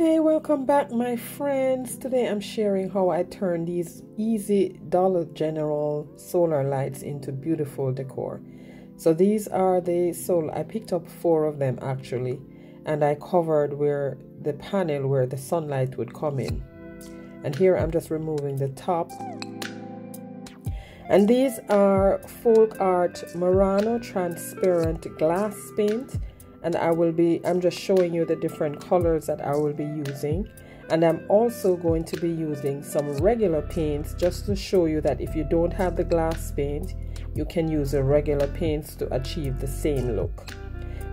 Hey, welcome back my friends. Today I'm sharing how I turn these easy Dollar General solar lights into beautiful decor. So these are the solar, I picked up 4 of them actually, and I covered where the panel where the sunlight would come in. And here I'm just removing the top. And these are Folk Art Murano transparent glass paint. And I'm just showing you the different colors that I will be using. And I'm also going to be using some regular paints just to show you that if you don't have the glass paint, you can use the regular paints to achieve the same look.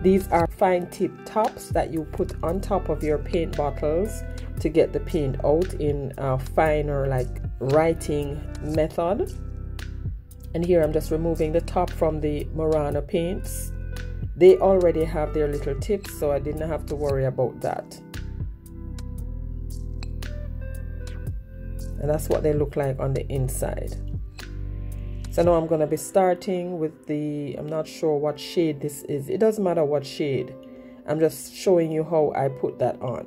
These are fine tip tops that you put on top of your paint bottles to get the paint out in a finer like writing method. And here I'm just removing the top from the Murano paints. They already have their little tips, so I didn't have to worry about that. And that's what they look like on the inside. So now I'm going to be starting with I'm not sure what shade this is. It doesn't matter what shade. I'm just showing you how I put that on.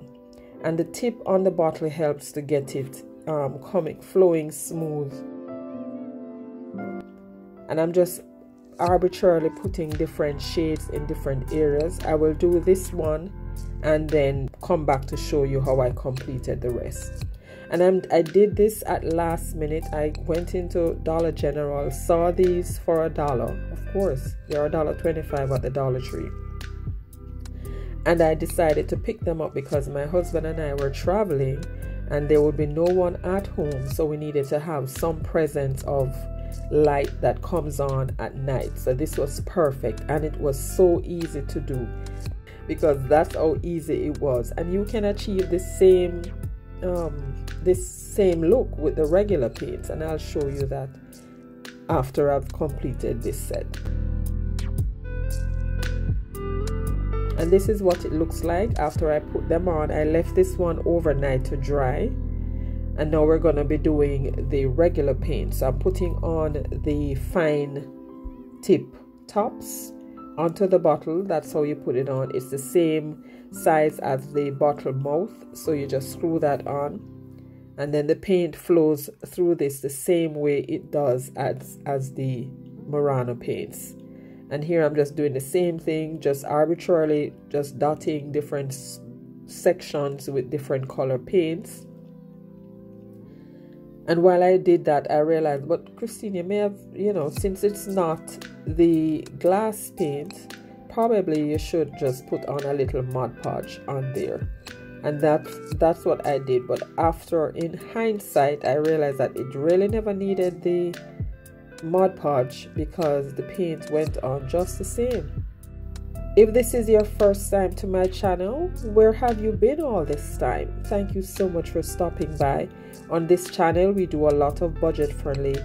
And the tip on the bottle helps to get it flowing smooth. And I'm just arbitrarily putting different shades in different areas. I will do this one and then come back to show you how I completed the rest. And I did this at last minute. I went into Dollar General, saw these for $1. Of course, they're $1.25 at the Dollar Tree. And I decided to pick them up because my husband and I were traveling and there would be no one at home, so we needed to have some presence of light that comes on at night. So this was perfect, and it was so easy to do because that's how easy it was. And you can achieve this same look with the regular paints, and I'll show you that after I've completed this set. And this is what it looks like after I put them on. I left this one overnight to dry. And now we're going to be doing the regular paint. So I'm putting on the fine tip tops onto the bottle. That's how you put it on. It's the same size as the bottle mouth. So you just screw that on. And then the paint flows through this the same way it does as the Murano paints. And here I'm just doing the same thing, just arbitrarily just dotting different sections with different color paints. And while I did that, I realized, but Christine, you may have, since it's not the glass paint, probably you should just put on a little Mod Podge on there. And that's what I did. But after, in hindsight, I realized that it really never needed the Mod Podge because the paint went on just the same. If this is your first time to my channel, where have you been all this time? Thank you so much for stopping by. On this channel, we do a lot of budget-friendly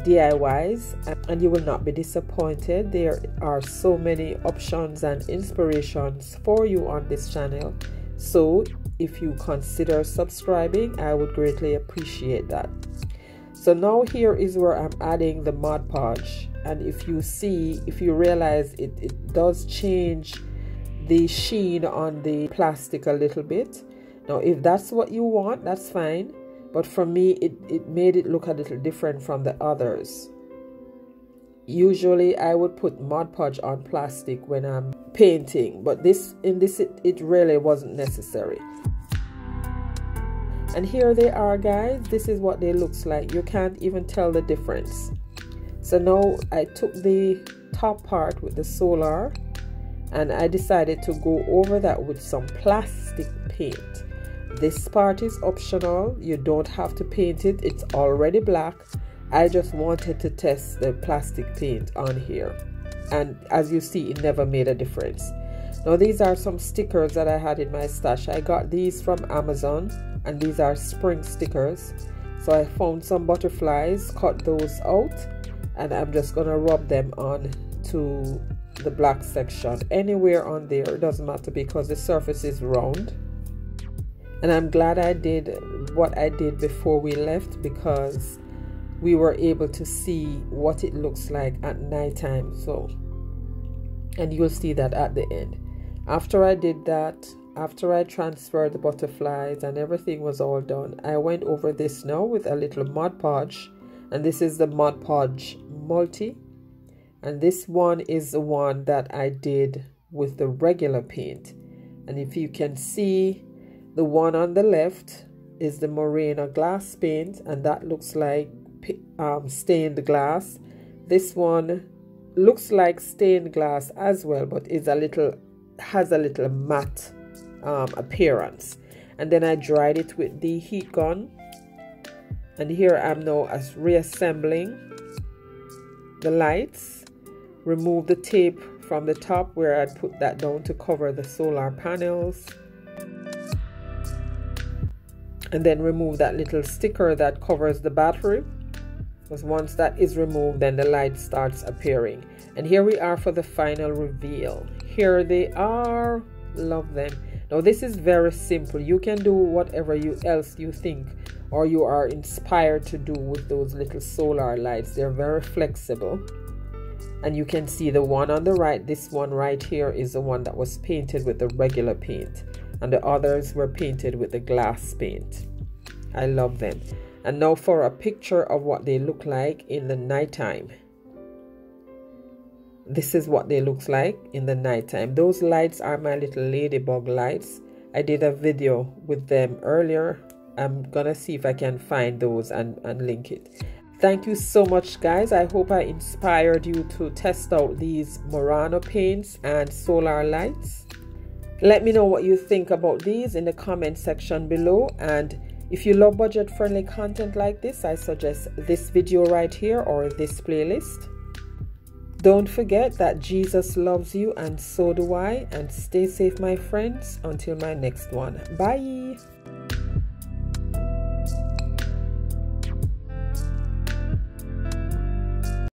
DIYs, and you will not be disappointed. There are so many options and inspirations for you on this channel. So if you consider subscribing, I would greatly appreciate that. So now here is where I'm adding the Mod Podge. And if you realize it does change the sheen on the plastic a little bit. Now, if that's what you want, that's fine. But for me, it made it look a little different from the others. Usually, I would put Mod Podge on plastic when I'm painting. But it really wasn't necessary. And here they are, guys. This is what they looks like. You can't even tell the difference. So now I took the top part with the solar and I decided to go over that with some plastic paint. This part is optional. You don't have to paint it. It's already black. I just wanted to test the plastic paint on here. And as you see, it never made a difference. Now these are some stickers that I had in my stash. I got these from Amazon and these are spring stickers. So I found some butterflies, cut those out. And I'm just going to rub them on to the black section. Anywhere on there, it doesn't matter because the surface is round. And I'm glad I did what I did before we left because we were able to see what it looks like at nighttime. And you'll see that at the end. After I did that, after I transferred the butterflies and everything was all done, I went over this now with a little Mod Podge, and this is the Mod Podge Multi, and this one is the one that I did with the regular paint. And if you can see, the one on the left is the Murano Glass Paint, and that looks like stained glass. This one looks like stained glass as well, but has a little matte appearance. And then I dried it with the heat gun, and here I'm now reassembling the lights. Remove the tape from the top where I put that down to cover the solar panels, and then remove that little sticker that covers the battery, because once that is removed, then the light starts appearing. And here we are for the final reveal. Here they are. Love them. Now this is very simple. You can do whatever else you think or you are inspired to do with those little solar lights. They're very flexible. And you can see the one on the right, this one right here, is the one that was painted with the regular paint, and the others were painted with the glass paint. I love them. And now for a picture of what they look like in the nighttime. This is what they look like in the nighttime. Those lights are my little ladybug lights. I did a video with them earlier. I'm gonna see if I can find those and link it. Thank you so much, guys. I hope I inspired you to test out these Murano paints and solar lights. Let me know what you think about these in the comment section below. And if you love budget-friendly content like this, I suggest this video right here or this playlist. Don't forget that Jesus loves you, and so do I. And stay safe, my friends, until my next one. Bye.